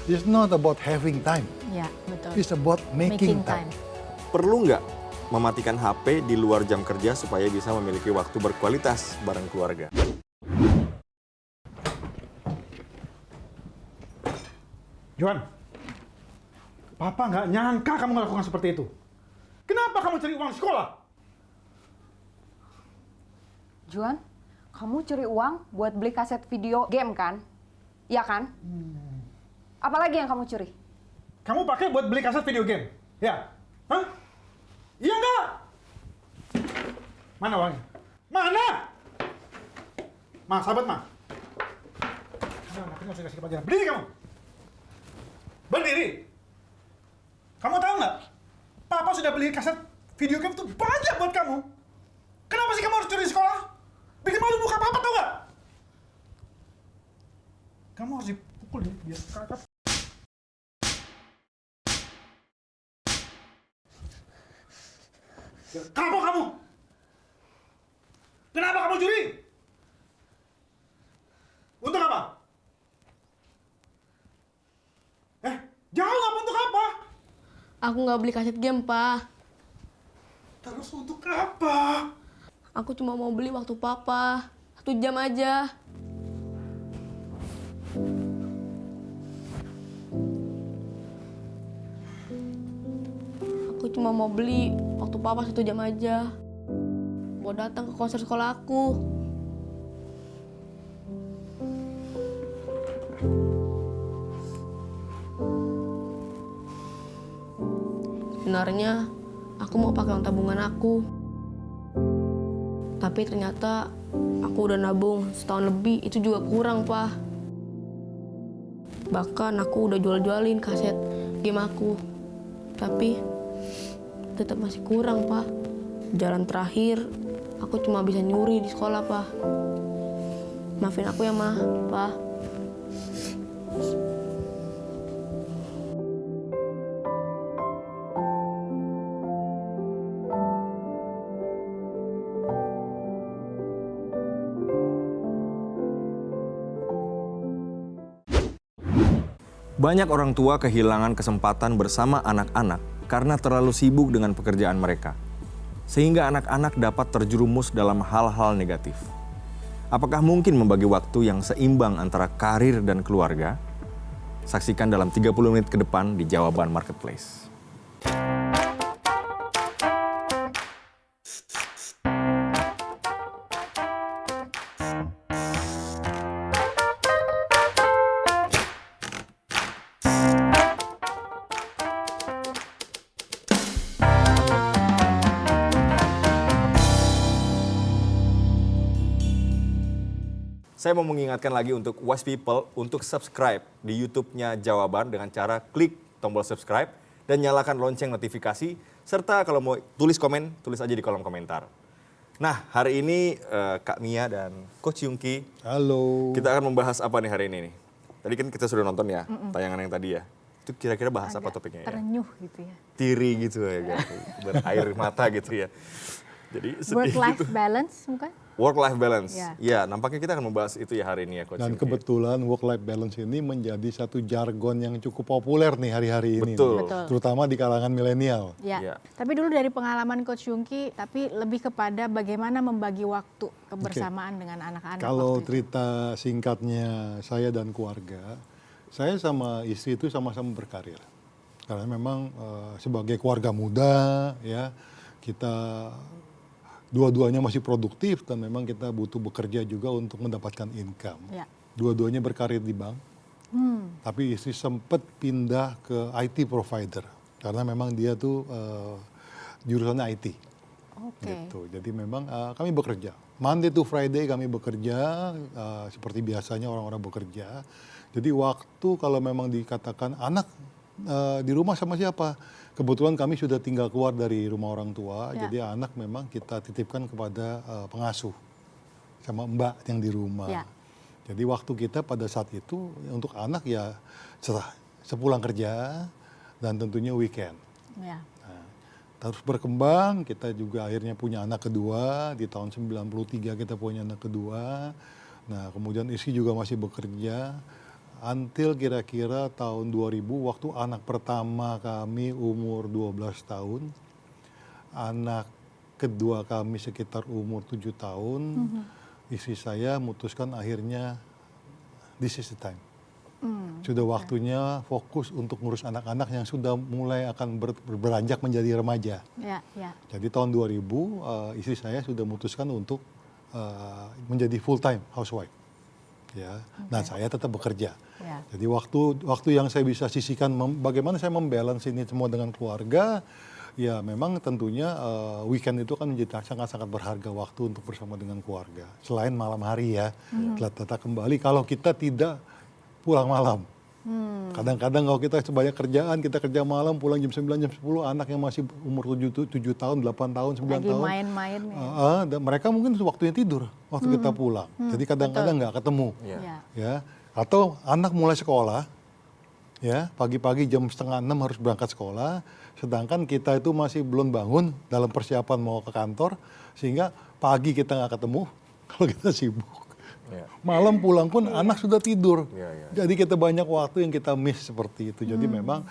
It's not about having time. Ya, betul. It's about making time. Perlu nggak mematikan HP di luar jam kerja supaya bisa memiliki waktu berkualitas bareng keluarga? Juan, Papa nggak nyangka kamu melakukan seperti itu. Kenapa kamu cari uang di sekolah? Juan, kamu curi uang buat beli kaset video game kan? Iya kan? Apalagi yang kamu curi? Kamu pakai buat beli kaset video game? Ya? Hah? Iya nggak? Mana uangnya? Mana? Ma, sahabat Ma. Kamu anaknya nggak usah kasih pelajaran. Berdiri kamu! Berdiri! Kamu tahu nggak? Papa sudah beli kaset video game tuh banyak buat kamu. Kenapa sih kamu harus curi di sekolah? Bikin malu muka Papa, tahu nggak? Kamu harus dipukul biar kakak. Kamu! Kenapa kamu curi? Untuk apa? Jawab, untuk apa? Aku nggak beli kaset game, Pa. Terus untuk apa? Aku cuma mau beli waktu Papa. 1 jam aja. Aku cuma mau beli waktu Papa 1 jam aja. Mau datang ke konser sekolah aku. Sebenarnya aku mau pakai uang tabungan aku. Tapi ternyata aku udah nabung setahun lebih, itu juga kurang, Pa. Bahkan aku udah jual-jualin kaset game aku. Tapi tetap masih kurang, Pa. Jalan terakhir, aku cuma bisa nyuri di sekolah, Pa. Maafin aku ya, Ma, Pa. Banyak orang tua kehilangan kesempatan bersama anak-anak karena terlalu sibuk dengan pekerjaan mereka. Sehingga anak-anak dapat terjerumus dalam hal-hal negatif. Apakah mungkin membagi waktu yang seimbang antara karir dan keluarga? Saksikan dalam 30 menit ke depan di Jawaban Marketplace. Saya mau mengingatkan lagi untuk Wise People untuk subscribe di YouTube-nya Jawaban dengan cara klik tombol subscribe dan nyalakan lonceng notifikasi, serta kalau mau tulis komen, tulis aja di kolom komentar. Nah, hari ini Kak Mia dan Coach Yungki, Halo. kita akan membahas apa nih hari ini nih? Tadi kan kita sudah nonton ya, tayangan yang tadi ya. Itu kira-kira bahas apa topiknya ya? Terenyuh gitu ya. Tiri gitu ya, kan? Berair mata gitu ya. Jadi sedih Work-life gitu. balance bukan? Work-life balance. Ya. Ya, nampaknya kita akan membahas itu ya hari ini ya, Coach Dan Yungki. kebetulan work-life balance ini menjadi satu jargon yang cukup populer nih hari-hari ini. Betul. Betul. Terutama di kalangan milenial. Ya. Ya. Tapi dulu dari pengalaman Coach Yungki, tapi lebih kepada bagaimana membagi waktu kebersamaan dengan anak-anak. Kalau waktu itu. cerita singkatnya saya dan keluarga, saya sama istri itu sama-sama berkarir. Karena memang sebagai keluarga muda ya, kita dua-duanya masih produktif dan memang kita butuh bekerja juga untuk mendapatkan income. Ya. Dua-duanya berkarir di bank. Tapi istri sempat pindah ke IT provider karena memang dia tuh jurusannya IT. Oke. Gitu. Jadi memang kami bekerja. Monday to Friday kami bekerja seperti biasanya orang-orang bekerja. Jadi waktu kalau memang dikatakan anak di rumah sama siapa? Kebetulan kami sudah tinggal keluar dari rumah orang tua, Ya. jadi anak memang kita titipkan kepada pengasuh sama mbak yang di rumah. Ya. Jadi waktu kita pada saat itu untuk anak ya sepulang kerja dan tentunya weekend. Ya. Terus berkembang, kita juga akhirnya punya anak kedua, di tahun 93 kita punya anak kedua. Nah kemudian istri juga masih bekerja. until kira-kira tahun 2000 waktu anak pertama kami umur 12 tahun, anak kedua kami sekitar umur 7 tahun, istri saya memutuskan akhirnya this is the time. Sudah waktunya fokus untuk ngurus anak-anak yang sudah mulai akan beranjak menjadi remaja. Ya, ya. Jadi tahun 2000 istri saya sudah memutuskan untuk menjadi full time housewife. Ya, dan saya tetap bekerja. Ya. Jadi waktu yang saya bisa sisihkan bagaimana saya membalance ini semua dengan keluarga, ya memang tentunya weekend itu kan menjadi sangat-sangat berharga waktu untuk bersama dengan keluarga. Selain malam hari ya, tetap kembali kalau kita tidak pulang malam. Kadang-kadang kalau kita sebanyak kerjaan, kita kerja malam, pulang jam 9, jam 10, anak yang masih umur 7 tahun, 8 tahun, 9 Lagi tahun. main-main ya. Dan mereka mungkin waktunya tidur, waktu kita pulang. Jadi kadang-kadang nggak ketemu. Ya. Ya. Atau anak mulai sekolah, ya pagi-pagi jam 5:30 harus berangkat sekolah, sedangkan kita itu masih belum bangun dalam persiapan mau ke kantor, sehingga pagi kita nggak ketemu kalau kita sibuk. Ya. Malam pulang pun anak sudah tidur. Ya, ya. Jadi kita banyak waktu yang kita miss seperti itu. Jadi memang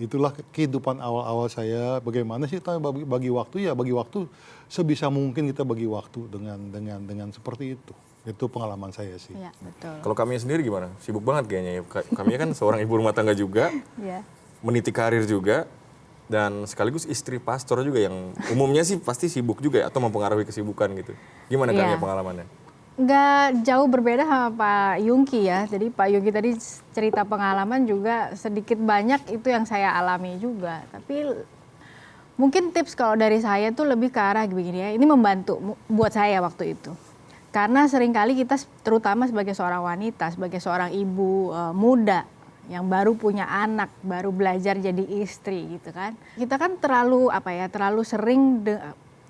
itulah kehidupan awal-awal saya. Bagaimana sih bagi waktu, ya bagi waktu sebisa mungkin kita bagi waktu dengan seperti itu. Itu pengalaman saya sih. Ya, betul. Kalau kami sendiri gimana? Sibuk banget kayaknya ya. Kami kan seorang ibu rumah tangga juga, Ya. meniti karir juga, dan sekaligus istri pastor juga yang umumnya sih pasti sibuk juga ya, atau mempengaruhi kesibukan gitu. Gimana Iya. kami pengalamannya? Nggak jauh berbeda sama Pak Yungki ya. Jadi Pak Yungki tadi cerita pengalaman juga sedikit banyak itu yang saya alami juga. Tapi mungkin tips kalau dari saya tuh lebih ke arah begini ya. Ini membantu buat saya waktu itu. Karena seringkali kita terutama sebagai seorang wanita, sebagai seorang ibu muda yang baru punya anak, baru belajar jadi istri gitu kan. Kita kan terlalu sering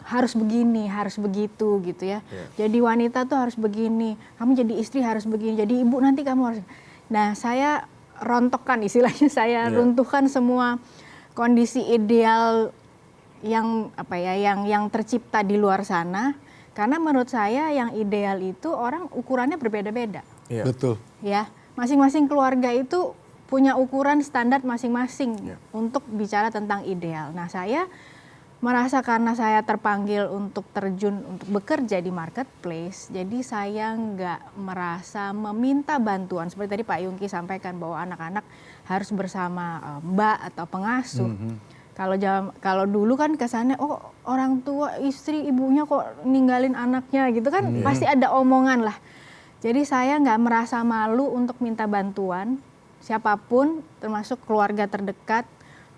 harus begini, harus begitu gitu ya. Jadi wanita tuh harus begini, kamu jadi istri harus begini, jadi ibu nanti kamu harus. Nah, saya rontokkan istilahnya, saya runtuhkan semua kondisi ideal yang yang tercipta di luar sana. Karena menurut saya yang ideal itu orang ukurannya berbeda-beda. Iya. Betul. Ya, masing-masing keluarga itu punya ukuran standar masing-masing untuk bicara tentang ideal. Nah, saya merasa karena saya terpanggil untuk terjun untuk bekerja di marketplace, jadi saya nggak merasa meminta bantuan seperti tadi Pak Yungki sampaikan bahwa anak-anak harus bersama mbak atau pengasuh. Kalau dulu kan kesannya orang tua istri ibunya kok ninggalin anaknya gitu kan, pasti ada omongan lah. Jadi saya nggak merasa malu untuk minta bantuan siapapun, termasuk keluarga terdekat,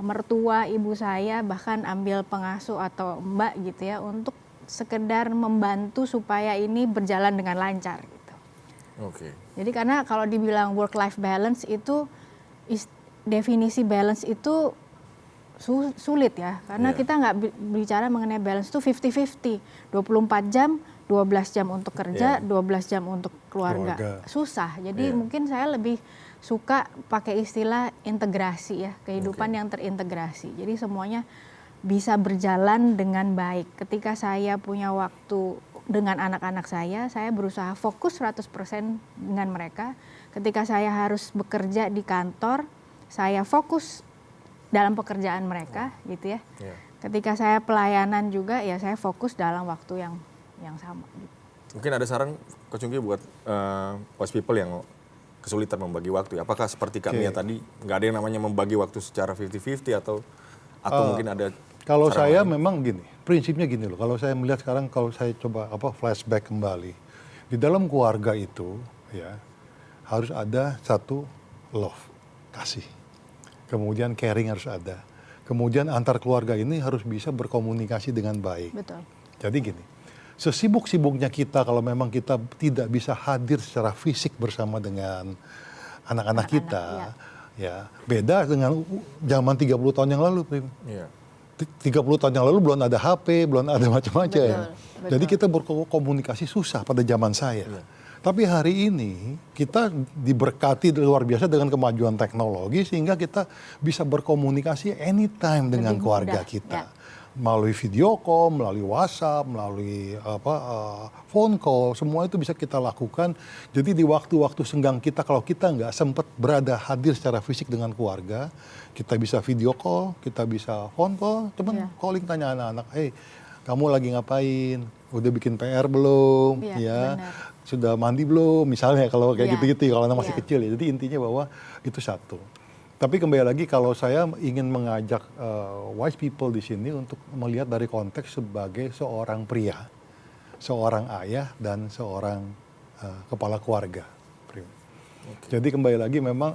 mertua ibu saya, bahkan ambil pengasuh atau mbak gitu ya, untuk sekedar membantu supaya ini berjalan dengan lancar gitu. Oke. Jadi karena kalau dibilang work life balance itu definisi balance itu sulit ya, karena kita nggak bicara mengenai balance itu 50-50, 24 jam, 12 jam untuk kerja, 12 jam untuk keluarga. Susah. Jadi mungkin saya lebih suka pakai istilah integrasi ya, kehidupan yang terintegrasi. Jadi semuanya bisa berjalan dengan baik. Ketika saya punya waktu dengan anak-anak saya berusaha fokus 100% dengan mereka. Ketika saya harus bekerja di kantor, saya fokus dalam pekerjaan mereka gitu ya. Ketika saya pelayanan juga ya saya fokus dalam waktu yang sama. Gitu. Mungkin ada saran Coach Yungki buat wise people yang kesulitan membagi waktu. Apakah seperti kami ya tadi nggak ada yang namanya membagi waktu secara 50-50 atau mungkin ada? Kalau saya memang gini, prinsipnya gini loh. Kalau saya melihat sekarang, kalau saya coba flashback kembali, di dalam keluarga itu ya harus ada satu love, kasih. Kemudian caring harus ada. Kemudian antar keluarga ini harus bisa berkomunikasi dengan baik. Betul. Jadi gini, sesibuk-sibuknya kita kalau memang kita tidak bisa hadir secara fisik bersama dengan anak-anak kita, ya beda dengan zaman 30 tahun yang lalu, Prim. 30 tahun yang lalu belum ada HP, belum ada macam-macam. Jadi kita berkomunikasi susah pada zaman saya. Tapi hari ini kita diberkati luar biasa dengan kemajuan teknologi sehingga kita bisa berkomunikasi anytime dengan keluarga kita. melalui video call, melalui WhatsApp, melalui phone call, semua itu bisa kita lakukan. Jadi di waktu-waktu senggang kita, kalau kita nggak sempat hadir secara fisik dengan keluarga, kita bisa video call, kita bisa phone call, cuman calling tanya anak-anak, hey, kamu lagi ngapain? Udah bikin PR belum? Iya, Ya, benar. sudah mandi belum? Misalnya kalau kayak Iya. gitu-gitu, kalau anak masih Iya. kecil ya. Jadi intinya bahwa itu satu. Tapi kembali lagi kalau saya ingin mengajak wise people di sini untuk melihat dari konteks sebagai seorang pria, seorang ayah dan seorang kepala keluarga. Jadi kembali lagi memang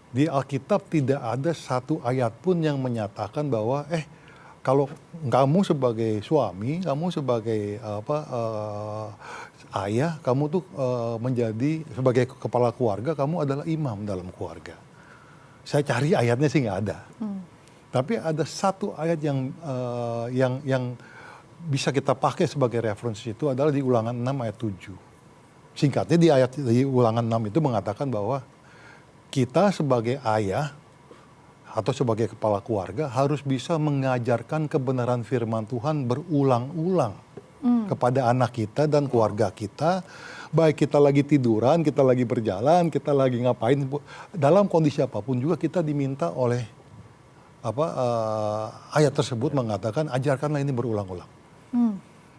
di Alkitab tidak ada satu ayat pun yang menyatakan bahwa kalau kamu sebagai suami, kamu sebagai ayah, kamu tuh menjadi sebagai kepala keluarga, kamu adalah imam dalam keluarga. Saya cari ayatnya sih nggak ada. Tapi ada satu ayat yang bisa kita pakai sebagai referensi itu adalah di Ulangan 6 ayat 7. Singkatnya di Ulangan 6 itu mengatakan bahwa kita sebagai ayah atau sebagai kepala keluarga harus bisa mengajarkan kebenaran firman Tuhan berulang-ulang kepada anak kita dan keluarga kita. Baik kita lagi tiduran, kita lagi berjalan, kita lagi ngapain, dalam kondisi apapun juga kita diminta oleh ayat tersebut mengatakan ajarkanlah ini berulang-ulang.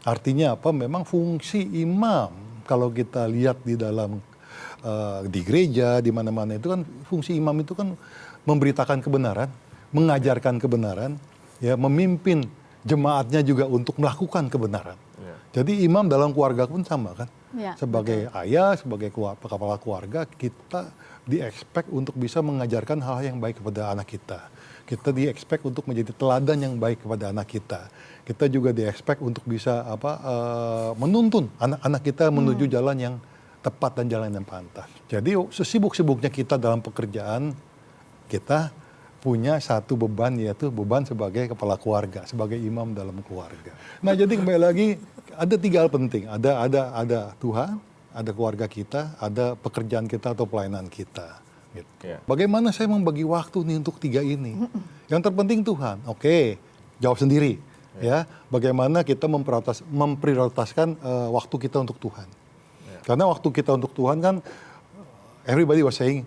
Artinya apa? Memang fungsi imam kalau kita lihat di dalam di gereja di mana-mana itu kan fungsi imam itu kan memberitakan kebenaran, mengajarkan kebenaran, ya memimpin jemaatnya juga untuk melakukan kebenaran. Jadi imam dalam keluarga pun sama kan. Ya, Sebagai ayah, sebagai kepala keluarga, kita di-expect untuk bisa mengajarkan hal yang baik kepada anak kita. Kita di-expect untuk menjadi teladan yang baik kepada anak kita. Kita juga di-expect untuk bisa menuntun anak-anak kita menuju jalan yang tepat dan jalan yang pantas. Jadi sesibuk-sibuknya kita dalam pekerjaan, kita punya satu beban, yaitu beban sebagai kepala keluarga, sebagai imam dalam keluarga. Nah, jadi kembali lagi ada 3 hal penting. Ada Tuhan, ada keluarga kita, ada pekerjaan kita atau pelayanan kita. Gitu. Iya. Bagaimana saya membagi waktu nih untuk 3 ini? Yang terpenting Tuhan. Oke, jawab sendiri. Ya, bagaimana kita memprioritaskan waktu kita untuk Tuhan? Karena waktu kita untuk Tuhan kan, everybody was saying,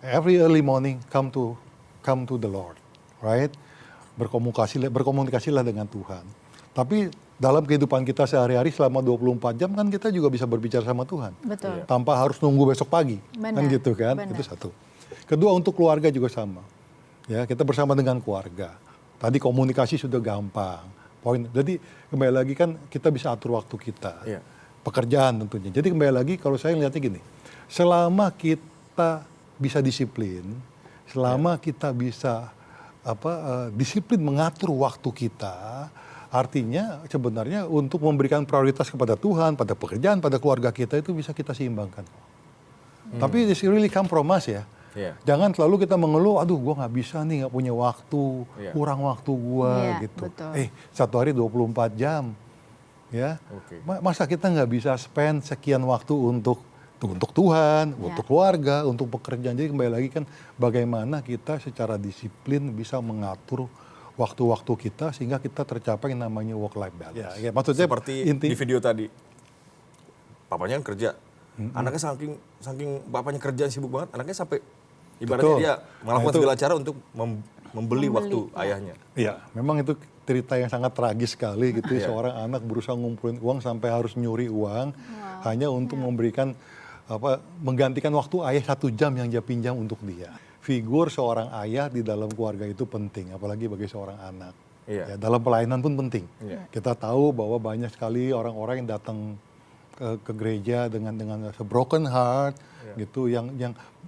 every early morning come to the Lord, right? Berkomunikasilah dengan Tuhan. Tapi dalam kehidupan kita sehari-hari selama 24 jam kan kita juga bisa berbicara sama Tuhan. Betul. Tanpa harus nunggu besok pagi. Benar, Kan gitu kan? benar. Itu satu. Kedua, untuk keluarga juga sama. Ya, kita bersama dengan keluarga. Tadi komunikasi sudah gampang. Jadi kembali lagi kan kita bisa atur waktu kita. Iya. Pekerjaan tentunya. Jadi kembali lagi kalau saya lihatnya gini. Selama kita bisa disiplin, selama kita bisa disiplin mengatur waktu kita, artinya sebenarnya untuk memberikan prioritas kepada Tuhan, pada pekerjaan, pada keluarga kita itu bisa kita seimbangkan. Tapi this really come from us ya. Iya. Jangan selalu kita mengeluh, aduh gue nggak bisa nih, nggak punya waktu, Iya. kurang waktu gue Iya, gitu. betul. Satu hari 24 jam, ya. Oke. Masa kita nggak bisa spend sekian waktu untuk Tuhan, untuk keluarga, untuk pekerjaan. Jadi kembali lagi kan bagaimana kita secara disiplin bisa mengatur waktu-waktu kita sehingga kita tercapai yang namanya work-life balance. Ya, maksudnya Seperti di video tadi, papanya kan kerja, anaknya saking papanya kerjaan sibuk banget, anaknya sampai ibaratnya Betul. dia melakukan Nah, itu- segala cara untuk membeli waktu ayahnya. Iya, memang itu cerita yang sangat tragis sekali gitu. Iya. Seorang anak berusaha ngumpulin uang sampai harus nyuri uang hanya untuk memberikan menggantikan waktu ayah 1 jam yang dia pinjam untuk dia. Figur seorang ayah di dalam keluarga itu penting, apalagi bagi seorang anak. Iya. Ya, dalam pelayanan pun penting. Iya. Kita tahu bahwa banyak sekali orang-orang yang datang ke gereja dengan broken heart gitu, yang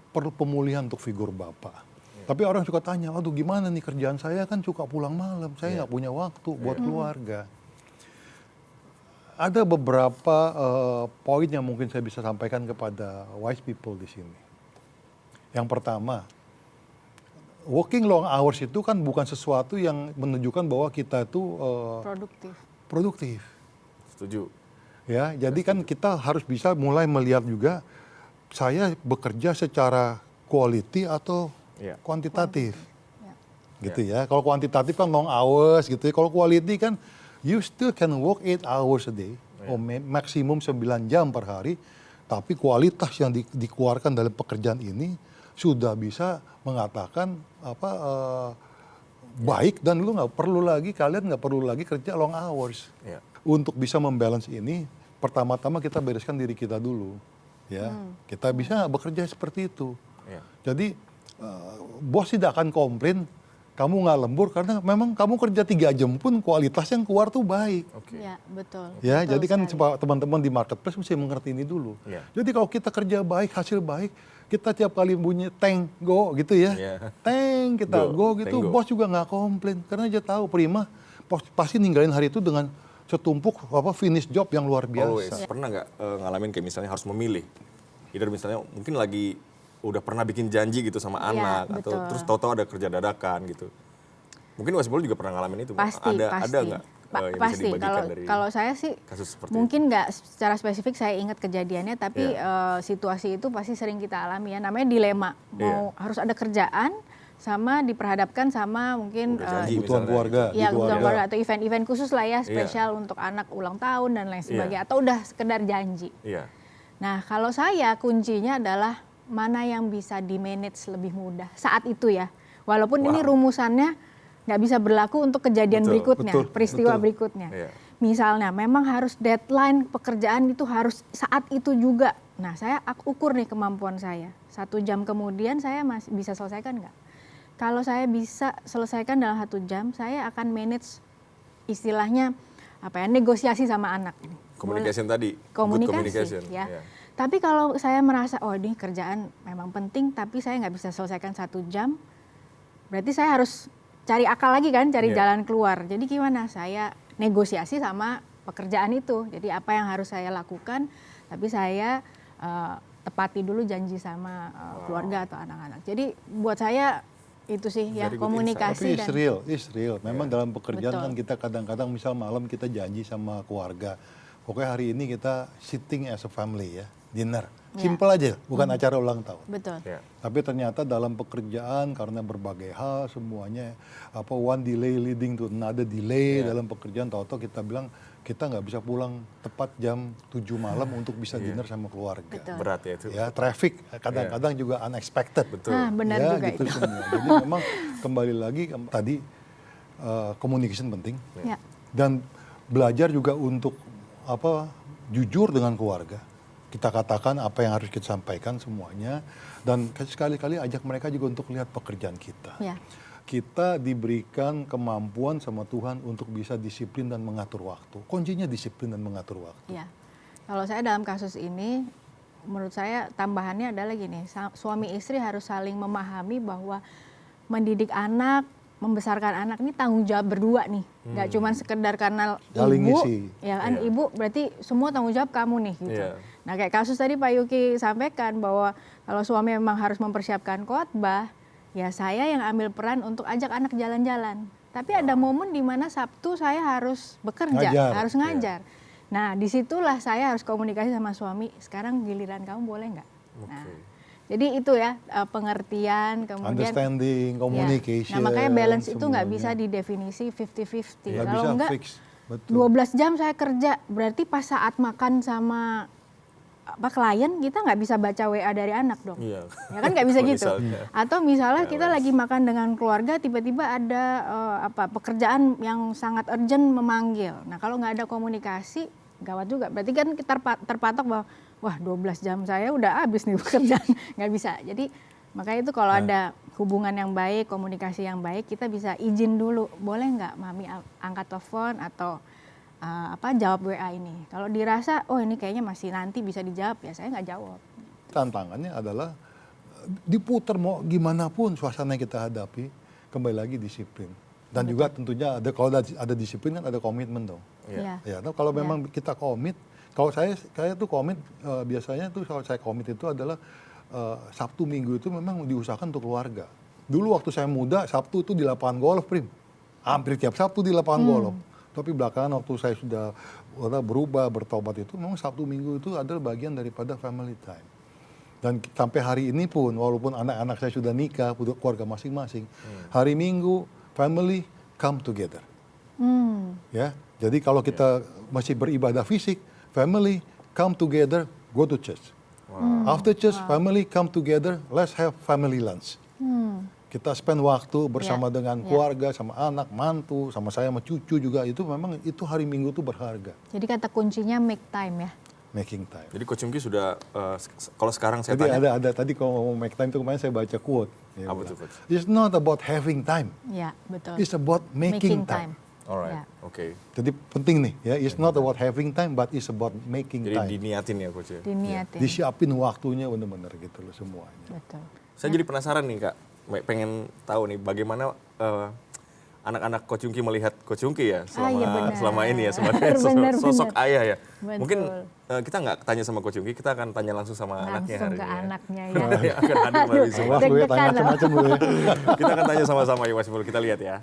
perlu pemulihan untuk figur bapak. Tapi orang suka tanya, aduh gimana nih kerjaan saya kan suka pulang malam, saya nggak punya waktu buat keluarga. Ada beberapa poin yang mungkin saya bisa sampaikan kepada wise people di sini. Yang pertama, working long hours itu kan bukan sesuatu yang menunjukkan bahwa kita itu produktif. Setuju. Ya, jadi kan kita harus bisa mulai melihat juga saya bekerja secara quality atau Iya. kuantitatif. gitu ya. Kalau kuantitatif kan long hours gitu ya. Kalau quality kan you still can work 8 hours a day, maksimum 9 jam per hari, tapi kualitas yang dikeluarkan dalam pekerjaan ini sudah bisa mengatakan baik, dan kalian nggak perlu lagi kerja long hours. Untuk bisa membalance ini, pertama-tama kita bereskan diri kita dulu, ya. Kita bisa bekerja seperti itu. Jadi bos tidak akan komplain kamu nggak lembur, karena memang kamu kerja 3 jam pun kualitas yang keluar tuh baik. Ya, betul. Ya, Betul jadi kan sekali. teman-teman di marketplace mesti mengerti ini dulu. Jadi kalau kita kerja baik, hasil baik, kita tiap kali bunyi tank go gitu ya, tank kita go gitu, bos juga nggak komplain karena dia tahu Prima pasti ninggalin hari itu dengan setumpuk finish job yang luar biasa. Pernah nggak ngalamin kayak misalnya harus memilih? Either misalnya mungkin lagi udah pernah bikin janji gitu sama anak, atau betul. terus tahu-tahu ada kerja dadakan gitu. Mungkin Wasbol juga pernah ngalamin itu. Pasti, ada pasti. nggak yang bisa Pasti. dibagikan dari Kalau saya sih kasus seperti mungkin nggak secara spesifik saya ingat kejadiannya, tapi situasi itu pasti sering kita alami ya. Namanya dilema. Mau harus ada kerjaan sama diperhadapkan sama mungkin Kebutuhan keluarga. ya kebutuhan keluarga atau event-event khusus lah ya, spesial untuk anak ulang tahun dan lain sebagainya, atau udah sekedar janji. Nah, kalau saya kuncinya adalah mana yang bisa di-manage lebih mudah saat itu ya. Walaupun ini rumusannya nggak bisa berlaku untuk kejadian berikutnya, peristiwa berikutnya. Misalnya memang harus deadline pekerjaan itu harus saat itu juga. Nah, saya ukur nih kemampuan saya. 1 jam kemudian saya masih bisa selesaikan nggak? Kalau saya bisa selesaikan dalam 1 jam, saya akan manage istilahnya negosiasi sama anak. communication tadi. Komunikasi, ya. Tapi kalau saya merasa, oh ini kerjaan memang penting, tapi saya nggak bisa selesaikan 1 jam, berarti saya harus cari akal lagi kan, cari jalan keluar. Jadi gimana? Saya negosiasi sama pekerjaan itu. Jadi apa yang harus saya lakukan, tapi saya tepati dulu janji sama keluarga atau anak-anak. Jadi buat saya itu sih ya, komunikasi. Tapi it's real. Memang dalam pekerjaan kan kita kadang-kadang misal malam kita janji sama keluarga. Pokoknya hari ini kita sitting as a family ya, dinner. Simple aja, bukan acara ulang tahun. Betul. Tapi ternyata dalam pekerjaan karena berbagai hal semuanya one delay leading to another delay dalam pekerjaan, tahu-tahu kita bilang kita nggak bisa pulang tepat jam 7 malam untuk bisa dinner sama keluarga. Betul. Berat ya itu. Ya, traffic kadang-kadang juga unexpected. Betul. Nah, benar ya, juga gitu itu. semua. Jadi memang kembali lagi tadi communication penting. Ya. Dan belajar juga untuk jujur dengan keluarga. Kita katakan apa yang harus kita sampaikan semuanya, dan sekali-kali ajak mereka juga untuk lihat pekerjaan kita. Ya. Kita diberikan kemampuan sama Tuhan untuk bisa disiplin dan mengatur waktu. Kuncinya disiplin dan mengatur waktu. Ya. Kalau saya dalam kasus ini, menurut saya tambahannya adalah gini, suami istri harus saling memahami bahwa mendidik anak, membesarkan anak ini tanggung jawab berdua nih, nggak cuma sekedar karena Saling ibu, ngisi. ya kan ibu berarti semua tanggung jawab kamu nih gitu. Nah kayak kasus tadi Pak Yuki sampaikan bahwa kalau suami memang harus mempersiapkan khotbah, ya saya yang ambil peran untuk ajak anak jalan-jalan. Tapi ada momen di mana Sabtu saya harus bekerja, harus ngajar. Nah disitulah saya harus komunikasi sama suami. Sekarang giliran kamu boleh nggak? Nah, jadi itu ya pengertian, kemudian understanding, communication. Nah makanya balance itu nggak semuanya. bisa didefinisi 50-50. Nggak Kalau bisa enggak, fix. Betul. 12 jam saya kerja, berarti pas saat makan sama klien kita nggak bisa baca WA dari anak dong. Iya. Ya kan nggak bisa gitu. Misalnya. Atau misalnya kita lagi makan dengan keluarga, tiba-tiba ada pekerjaan yang sangat urgent memanggil. Nah kalau nggak ada komunikasi, gawat juga. Berarti kan kita terpatok bahwa wah 12 jam saya udah habis nih pekerjaan. Nggak bisa. Jadi makanya itu kalau ada hubungan yang baik, komunikasi yang baik, kita bisa izin dulu. Boleh nggak Mami angkat telepon atau jawab WA ini. Kalau dirasa, oh ini kayaknya masih nanti bisa dijawab, ya saya nggak jawab. Tantangannya adalah diputar mau gimana pun suasana yang kita hadapi, kembali lagi disiplin. Dan juga tentunya kalau ada disiplin kan ada komitmen dong. Iya. Ya, kalau memang kita komit, kalau saya tuh komit biasanya tuh kalau saya komit itu adalah Sabtu Minggu itu memang diusahakan untuk keluarga. Dulu waktu saya muda, Sabtu itu di lapangan golf, Prim. Hampir tiap Sabtu di lapangan golf. Tapi belakangan waktu saya sudah berubah, bertobat itu, memang Sabtu Minggu itu adalah bagian daripada family time. Dan sampai hari ini pun, walaupun anak-anak saya sudah nikah, punya keluarga masing-masing, hari Minggu family come together. Ya, jadi kalau kita masih beribadah fisik, family come together, go to church. After church, family come together, let's have family lunch. Kita spend waktu bersama dengan keluarga, sama anak, mantu, sama saya, sama cucu juga. Itu memang itu hari Minggu itu berharga. Jadi kata kuncinya make time ya. Making time. Jadi Coach Yungki sudah, kalau sekarang saya Jadi tanya, ada tadi kalau ngomong make time itu kemarin saya baca quote. Ya, Apa tuh, Coach? It's not about having time. Ya, betul. It's about making time. alright, Ya. oke. Jadi penting nih ya, it's not about having time but it's about making Jadi time. diniatin ya Coach ya. Diniatin. Disiapin waktunya bener-bener gitu loh semuanya. Betul. Saya jadi penasaran nih Kak, pengen tahu nih bagaimana anak-anak Coach Yungki melihat Coach Yungki ya iya benar. selama ini ya sebagai Benar, sosok benar. ayah ya. Betul. Mungkin kita nggak tanya sama Coach Yungki, kita akan tanya langsung sama anaknya Langsung hari ke ini. anaknya ya. Yang akan hadir melalui Zoom. Awas lu ya, tanya Deg-degan loh. macam-macam lu ya. Kita akan tanya sama-sama ya Was People, kita lihat ya.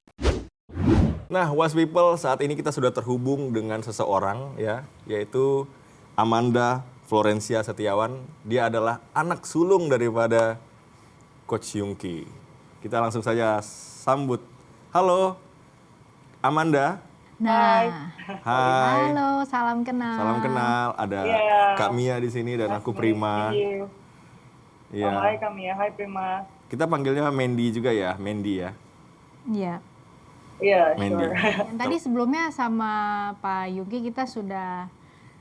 Nah, Was People, saat ini kita sudah terhubung dengan seseorang ya, yaitu Amanda Florencia Setiawan. Dia adalah anak sulung daripada Coach Yungki. Kita langsung saja sambut. Halo, Amanda. Nah, Hai. halo, salam kenal. Salam kenal. Ada Kak Mia di sini dan aku Prima. Iya. Iya. Hai kami ya, hai Prima. Kita panggilnya Mandy juga ya, Mandy ya. Iya. Iya, Mandy. sure. Yang tadi sebelumnya sama Pak Yungki kita sudah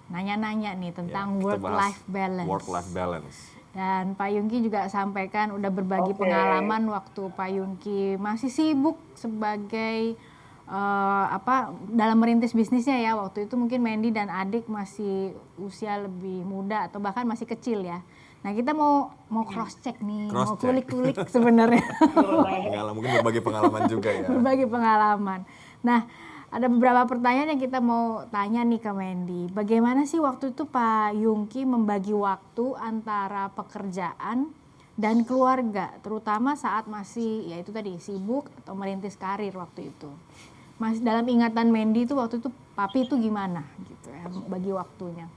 nanya-nanya nih tentang Ya, kita bahas work-life balance. Work-life balance. Dan Pak Yungki juga sampaikan udah berbagi Oke. pengalaman waktu Pak Yungki masih sibuk sebagai dalam merintis bisnisnya ya. Waktu itu mungkin Mandy dan adik masih usia lebih muda atau bahkan masih kecil ya. Nah, kita mau cross check nih, mau Cross check. kulik-kulik sebenarnya. Mungkin berbagi pengalaman juga ya. Berbagi pengalaman. Nah, ada beberapa pertanyaan yang kita mau tanya nih ke Mandy. Bagaimana sih waktu itu Pak Yungki membagi waktu antara pekerjaan dan keluarga, terutama saat masih ya itu tadi sibuk atau merintis karir waktu itu. Mas, dalam ingatan Mandy itu waktu itu papi itu gimana gitu ya bagi waktunya?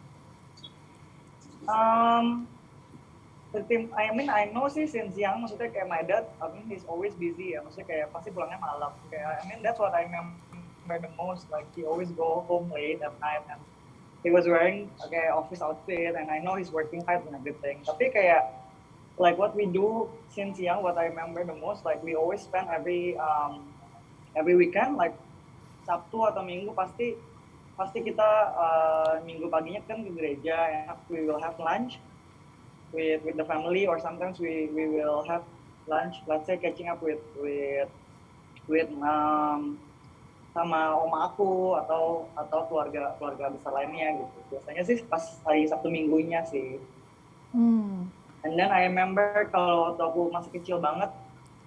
I know sih since young, maksudnya kayak my dad, he's always busy ya, maksudnya kayak pasti pulangnya malam. Kayak, that's what I remember the most, like he always go home late at night and he was wearing kayak office outfit and I know he's working hard and everything. Tapi kayak, like what we do since young, what I remember the most, like we always spend every weekend, like Sabtu atau Minggu pasti kita Minggu paginya kan ke gereja and we will have lunch with the family, or sometimes we will have lunch, let's say catching up with sama oma aku atau keluarga besar lainnya gitu. Biasanya sih pas hari Sabtu Minggunya sih. And then I remember kalau waktu aku masih kecil banget,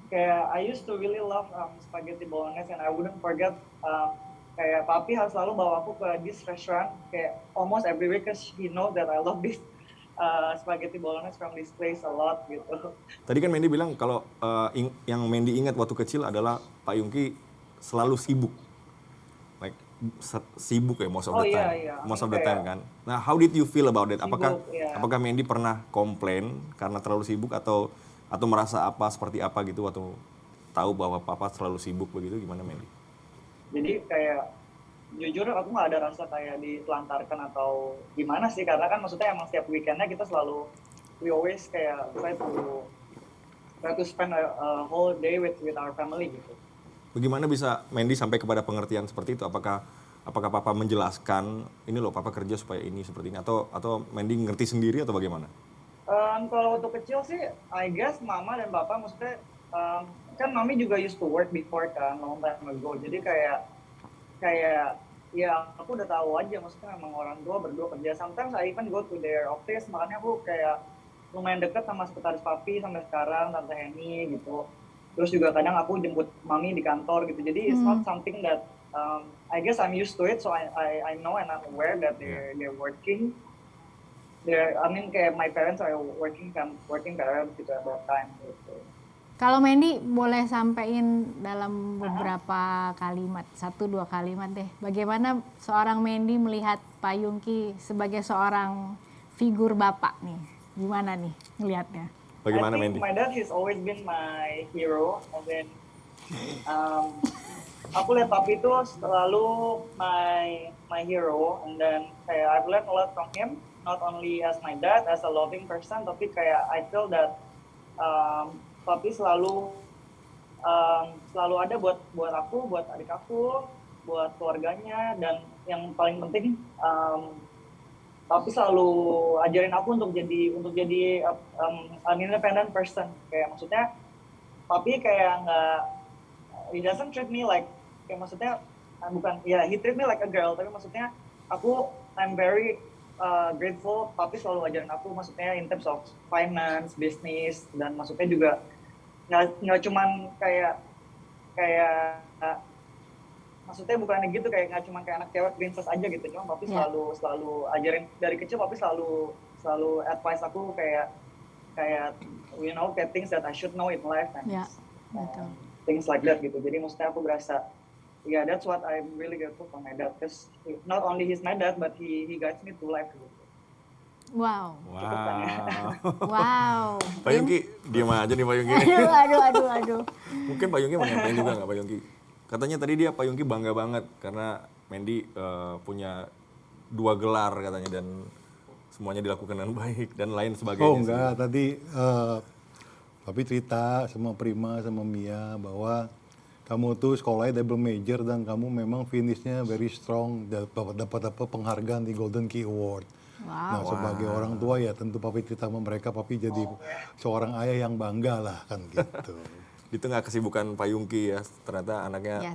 kayak I used to really love spaghetti bolognese and I wouldn't forget kayak papi harus selalu bawa aku ke this restaurant kayak almost every week because he knows that I love this spaghetti bolognese from this place a lot gitu. Tadi kan Mandy bilang kalau yang Mandy ingat waktu kecil adalah Pak Yungki selalu sibuk. Like sibuk ya most of the time. Iya. Most of the time kan. Nah, how did you feel about it? Sibuk, iya. Apakah Mandy pernah komplain karena terlalu sibuk atau merasa seperti apa gitu waktu tahu bahwa papa terlalu sibuk begitu, gimana Mandy? Jadi kayak jujur aku nggak ada rasa kayak ditelantarkan atau gimana sih, karena kan maksudnya emang setiap weekendnya kita selalu we always kayak try to spend a whole day with our family gitu. Bagaimana bisa Mandy sampai kepada pengertian seperti itu? Apakah papa menjelaskan ini loh papa kerja supaya ini seperti ini atau Mandy ngerti sendiri atau bagaimana? Kalau waktu kecil sih, I guess mama dan papa maksudnya kan mami juga used to work before kan long time ago. Jadi kayak ya aku udah tahu aja, maksudnya memang orang tua berdua kerja. Sometimes I even go to their office, makanya aku kayak lumayan deket sama sekretaris papi sampai sekarang, Tante Heni gitu. Terus juga kadang aku jemput mami di kantor gitu. Jadi it's not something that I guess I'm used to it, so I know and I'm aware that they're working. Kayak my parents are working parents gitu at that time gitu. Kalau Mandy boleh sampaikan dalam beberapa kalimat, 1-2 kalimat deh. Bagaimana seorang Mandy melihat Pak Yungki sebagai seorang figur bapak nih Gimana nih ngelihatnya? Bagaimana I think Mandy? my dad has always been my hero, and then aku lihat papi itu selalu my hero, and then kayak I've learned a lot from him, not only as my dad, as a loving person, tapi kayak I feel that papi selalu ada buat aku, buat adik aku, buat keluarganya, dan yang paling penting papi selalu ajarin aku untuk jadi an independent person. Kayak maksudnya papi kayak nggak, he doesn't treat me like, kayak maksudnya bukan ya, he treat me like a girl, tapi maksudnya I'm very grateful papi selalu ajarin aku, maksudnya in terms of finance, business, dan maksudnya juga nggak cuman kayak maksudnya bukannya gitu, kayak nggak cuma kayak anak cewek princess aja gitu, cuma papi selalu ajarin dari kecil, papi selalu advice aku kayak you know, kayak things that I should know in life and Betul. things like that gitu. Jadi maksudnya aku berasa that's what I'm really grateful for my dad, because not only he's my dad but he guides me to life gitu. Wow. Wow. Pak Yongki, diam aja nih Pak Yongki. Aduh. Mungkin Pak Yongki mau nyampein juga nggak Pak Yongki? Katanya tadi Pak Yongki bangga banget karena Mandy punya 2 gelar katanya dan semuanya dilakukan dengan baik dan lain sebagainya. Oh enggak, tadi Papi cerita sama Prima sama Mia bahwa kamu tuh sekolahnya double major dan kamu memang finishnya very strong, dapat penghargaan di Golden Key Award. Nah sebagai orang tua ya tentu Papi cerita sama mereka, Papi jadi seorang ayah yang bangga lah kan gitu. Di tengah kesibukan Pak Yongki ya, ternyata anaknya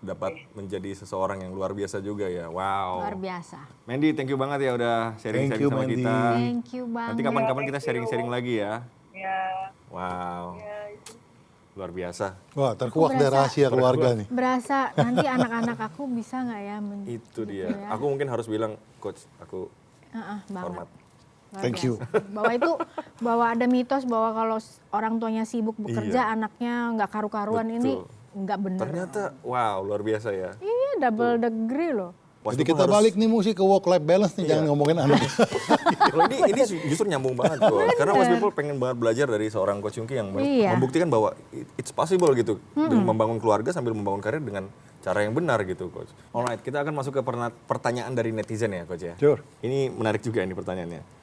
dapat menjadi seseorang yang luar biasa juga ya. Wow. Luar biasa. Mandy, thank you banget ya udah sharing-sharing Thank you, sama Mandy. kita. Thank you banget. Nanti kapan-kapan kita sharing-sharing lagi ya. Ya. Wow. Luar biasa. Wah terkuak deh rahasia keluarga nih. Berasa nanti anak-anak aku bisa nggak ya? Itu dia. Aku mungkin harus bilang, Coach, aku hormat. Luar Thank you. biasa. Bahwa ada mitos bahwa kalau orang tuanya sibuk bekerja, anaknya nggak karu-karuan, ini nggak benar. Ternyata, wow, luar biasa ya. Iya, double degree loh. Jadi kita balik nih musik ke work life balance nih, jangan ngomongin anak. Kalau ini justru nyambung banget kok. Karena Wise People pengen banget belajar dari seorang Coach Yongki yang membuktikan bahwa it's possible gitu. Dengan membangun keluarga sambil membangun karir dengan cara yang benar gitu, Coach. Alright, kita akan masuk ke pertanyaan dari netizen ya, Coach ya. Sure. Ini menarik juga ini pertanyaannya.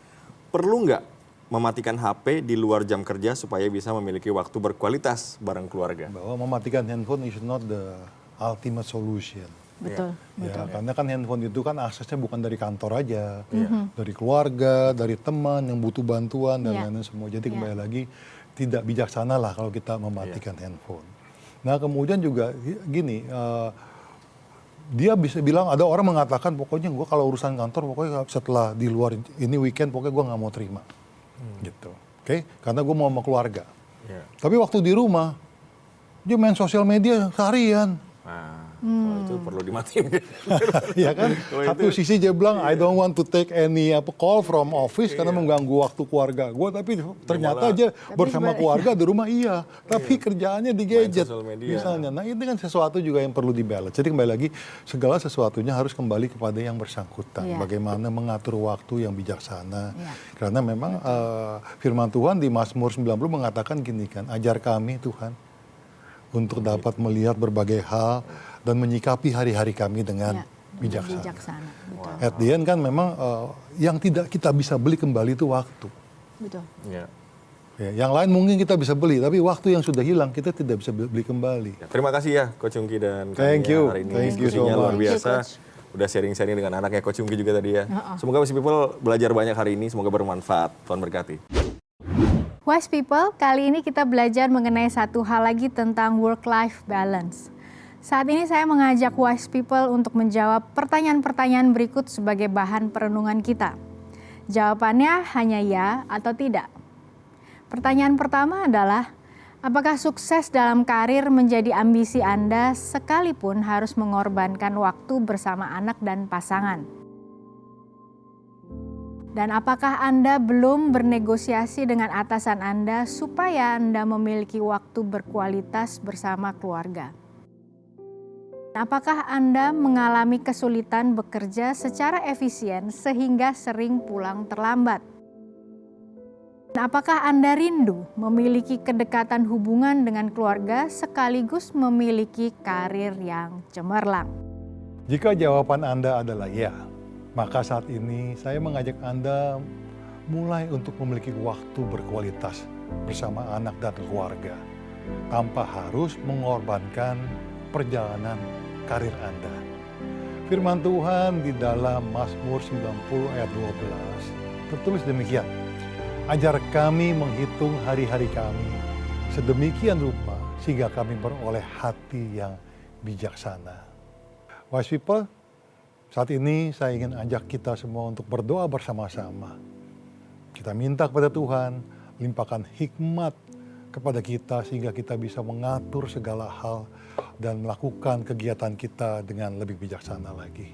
Perlu nggak mematikan HP di luar jam kerja supaya bisa memiliki waktu berkualitas bareng keluarga? Bahwa mematikan handphone is not the ultimate solution. Betul. Ya, karena kan handphone itu kan aksesnya bukan dari kantor aja, dari keluarga, dari teman yang butuh bantuan dan lain-lain semua. Jadi kembali lagi tidak bijaksana lah kalau kita mematikan handphone. Nah kemudian juga gini, dia bisa bilang, ada orang mengatakan pokoknya gue kalau urusan kantor pokoknya setelah di luar ini weekend pokoknya gue nggak mau terima, gitu. Oke? Karena gue mau sama keluarga. Tapi waktu di rumah dia main sosial media seharian. Kalau itu perlu dimatiin. Ya kan, satu sisi dia bilang I don't want to take any call from office karena mengganggu waktu keluarga gue, tapi ternyata aja bersama keluarga di rumah tapi kerjaannya di gadget misalnya. Nah ini kan sesuatu juga yang perlu dibalance. Jadi kembali lagi segala sesuatunya harus kembali kepada yang bersangkutan. Bagaimana mengatur waktu yang bijaksana. Karena memang firman Tuhan di Mazmur 90 mengatakan gini kan, ajar kami Tuhan untuk dapat melihat berbagai hal dan menyikapi hari-hari kami dengan bijaksana. Betul. At the end kan memang yang tidak kita bisa beli kembali itu waktu. Betul. Ya. Ya, yang lain mungkin kita bisa beli, tapi waktu yang sudah hilang kita tidak bisa beli kembali. Ya, terima kasih ya Coach Yongki dan Thank you. hari ini. Thank you so Diskusinya luar much. biasa. Udah sharing-sharing dengan anaknya Coach Yongki juga tadi ya. Semoga Wise People belajar banyak hari ini, semoga bermanfaat. Tuhan berkati. Wise People, kali ini kita belajar mengenai satu hal lagi tentang work-life balance. Saat ini saya mengajak Wise People untuk menjawab pertanyaan-pertanyaan berikut sebagai bahan perenungan kita. Jawabannya hanya ya atau tidak. Pertanyaan pertama adalah, apakah sukses dalam karir menjadi ambisi Anda sekalipun harus mengorbankan waktu bersama anak dan pasangan? Dan apakah Anda belum bernegosiasi dengan atasan Anda supaya Anda memiliki waktu berkualitas bersama keluarga? Apakah Anda mengalami kesulitan bekerja secara efisien sehingga sering pulang terlambat? Apakah Anda rindu memiliki kedekatan hubungan dengan keluarga sekaligus memiliki karir yang cemerlang? Jika jawaban Anda adalah ya, maka saat ini saya mengajak Anda mulai untuk memiliki waktu berkualitas bersama anak dan keluarga, tanpa harus mengorbankan perjalanan karir Anda. Firman Tuhan di dalam Mazmur 90 ayat 12 tertulis demikian, ajar kami menghitung hari-hari kami, sedemikian rupa sehingga kami beroleh hati yang bijaksana. Wise people, saat ini saya ingin ajak kita semua untuk berdoa bersama-sama. Kita minta kepada Tuhan, limpahkan hikmat kepada kita sehingga kita bisa mengatur segala hal dan melakukan kegiatan kita dengan lebih bijaksana lagi.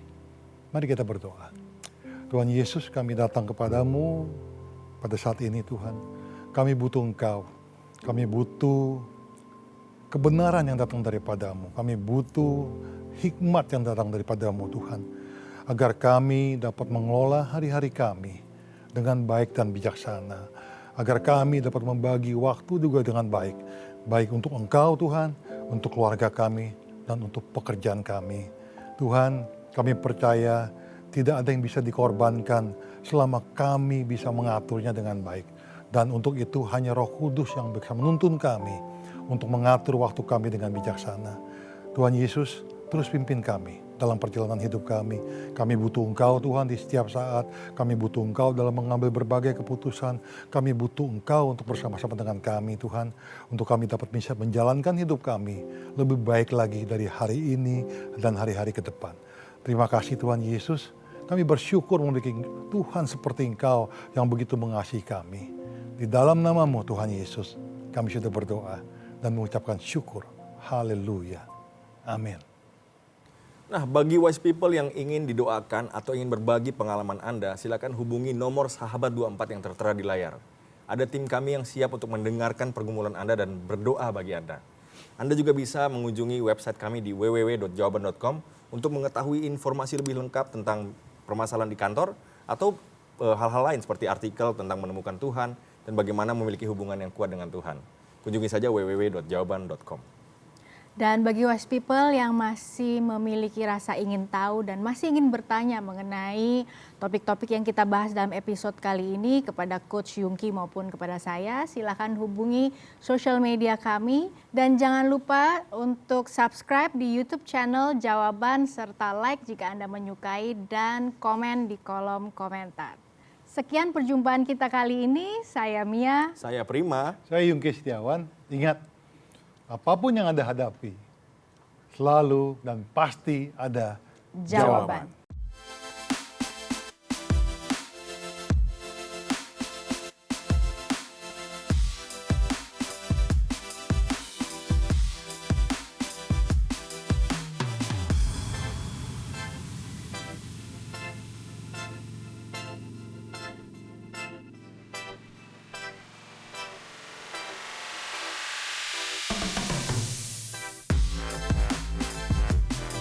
Mari kita berdoa. Tuhan Yesus, kami datang kepadamu pada saat ini Tuhan. Kami butuh Engkau. Kami butuh kebenaran yang datang daripadamu. Kami butuh hikmat yang datang daripadamu Tuhan. Agar kami dapat mengelola hari-hari kami dengan baik dan bijaksana. Agar kami dapat membagi waktu juga dengan baik. Baik untuk Engkau Tuhan, untuk keluarga kami, dan untuk pekerjaan kami. Tuhan, kami percaya tidak ada yang bisa dikorbankan selama kami bisa mengaturnya dengan baik. Dan untuk itu hanya Roh Kudus yang bisa menuntun kami untuk mengatur waktu kami dengan bijaksana. Tuhan Yesus, terus pimpin kami dalam perjalanan hidup kami. Kami butuh Engkau Tuhan di setiap saat. Kami butuh Engkau dalam mengambil berbagai keputusan. Kami butuh Engkau untuk bersama-sama dengan kami Tuhan. Untuk kami dapat bisa menjalankan hidup kami lebih baik lagi dari hari ini dan hari-hari ke depan. Terima kasih Tuhan Yesus. Kami bersyukur memiliki Tuhan seperti Engkau yang begitu mengasihi kami. Di dalam nama-Mu Tuhan Yesus, kami sudah berdoa dan mengucapkan syukur. Haleluya. Amin. Nah, bagi wise people yang ingin didoakan atau ingin berbagi pengalaman Anda, silakan hubungi nomor Sahabat 24 yang tertera di layar. Ada tim kami yang siap untuk mendengarkan pergumulan Anda dan berdoa bagi Anda. Anda juga bisa mengunjungi website kami di www.jawaban.com untuk mengetahui informasi lebih lengkap tentang permasalahan di kantor atau hal-hal lain seperti artikel tentang menemukan Tuhan dan bagaimana memiliki hubungan yang kuat dengan Tuhan. Kunjungi saja www.jawaban.com. Dan bagi wise people yang masih memiliki rasa ingin tahu dan masih ingin bertanya mengenai topik-topik yang kita bahas dalam episode kali ini kepada Coach Yungki maupun kepada saya, silakan hubungi social media kami. Dan jangan lupa untuk subscribe di YouTube channel Jawaban serta like jika Anda menyukai dan komen di kolom komentar. Sekian perjumpaan kita kali ini, saya Mia. Saya Prima. Saya Yungki Setiawan. Ingat, apapun yang Anda hadapi, selalu dan pasti ada Jawaban.